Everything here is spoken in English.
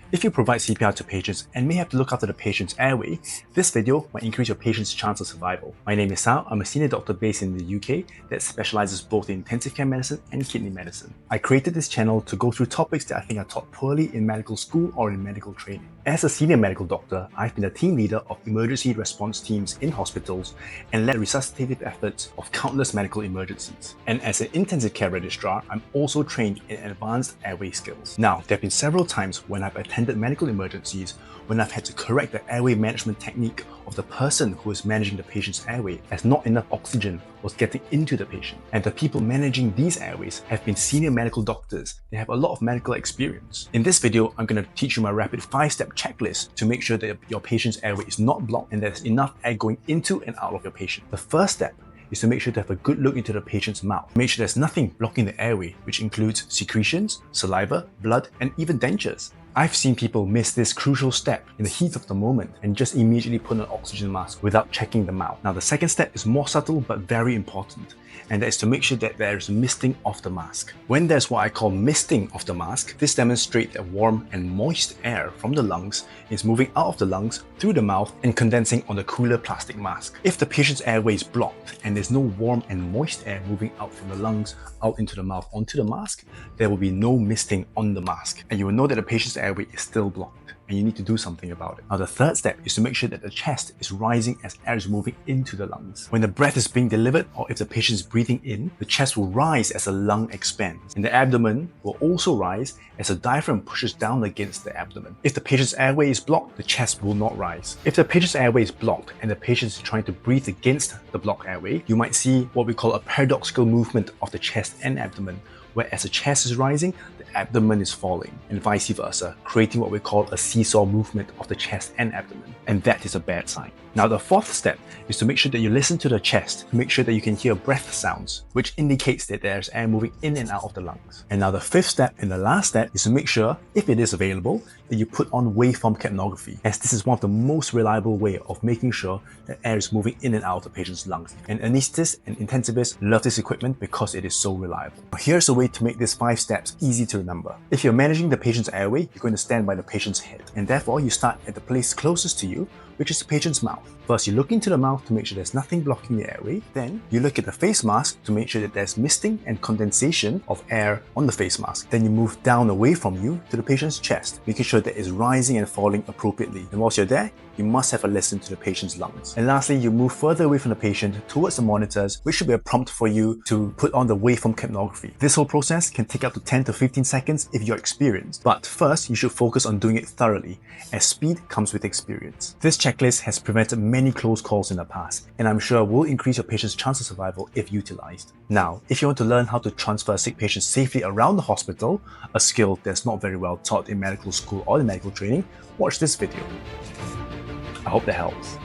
If you provide CPR to patients and may have to look after the patient's airway, this video might increase your patient's chance of survival. My name is Sal. I'm a senior doctor based in the UK that specializes both in intensive care medicine and kidney medicine. I created this channel to go through topics that I think are taught poorly in medical school or in medical training. As a senior medical doctor, I've been a team leader of emergency response teams in hospitals and led resuscitative efforts of countless medical emergencies. And as an intensive care registrar, I'm also trained in advanced airway skills. Now, there have been several times when I've attended medical emergencies when I've had to correct the airway management technique of the person who was managing the patient's airway, as not enough oxygen was getting into the patient. And the people managing these airways have been senior medical doctors. They have a lot of medical experience. In this video, I'm going to teach you my rapid 5-step checklist to make sure that your patient's airway is not blocked and there's enough air going into and out of your patient. The first step is to make sure to have a good look into the patient's mouth. Make sure there's nothing blocking the airway, which includes secretions, saliva, blood, and even dentures. I've seen people miss this crucial step in the heat of the moment and just immediately put on an oxygen mask without checking the mouth. Now, the second step is more subtle but very important, and that is to make sure that there is misting of the mask. When there's what I call misting of the mask, this demonstrates that warm and moist air from the lungs is moving out of the lungs through the mouth and condensing on the cooler plastic mask. If the patient's airway is blocked and there's no warm and moist air moving out from the lungs out into the mouth onto the mask, there will be no misting on the mask, and you will know that the patient's airway is still blocked, and you need to do something about it. Now, the third step is to make sure that the chest is rising as air is moving into the lungs. When the breath is being delivered, or if the patient is breathing in, the chest will rise as the lung expands, and the abdomen will also rise as the diaphragm pushes down against the abdomen. If the patient's airway is blocked, the chest will not rise. If the patient's airway is blocked and the patient is trying to breathe against the blocked airway, you might see what we call a paradoxical movement of the chest and abdomen, where as the chest is rising, the abdomen is falling, and vice versa, creating what we call a seesaw movement of the chest and abdomen. And that is a bad sign. Now, the fourth step is to make sure that you listen to the chest to make sure that you can hear breath sounds, which indicates that there's air moving in and out of the lungs. And now the fifth step and the last step is to make sure, if it is available, that you put on waveform capnography, as this is one of the most reliable way of making sure that air is moving in and out of the patient's lungs. And anesthetists and intensivists love this equipment because it is so reliable. Here's a way to make these 5 steps easy to remember. If you're managing the patient's airway, you're going to stand by the patient's head, and therefore you start at the place closest to you, which is the patient's mouth. First, you look into the mouth to make sure there's nothing blocking the airway. Then, you look at the face mask to make sure that there's misting and condensation of air on the face mask. Then you move down away from you to the patient's chest, making sure that it's rising and falling appropriately. And whilst you're there, you must have a listen to the patient's lungs. And lastly, you move further away from the patient towards the monitors, which should be a prompt for you to put on the waveform capnography. This whole process can take up to 10 to 15 seconds if you're experienced. But first, you should focus on doing it thoroughly, as speed comes with experience. This checklist has prevented many close calls in the past, and I'm sure will increase your patient's chance of survival if utilized. Now, if you want to learn how to transfer sick patients safely around the hospital, a skill that's not very well taught in medical school or in medical training, watch this video. I hope that helps.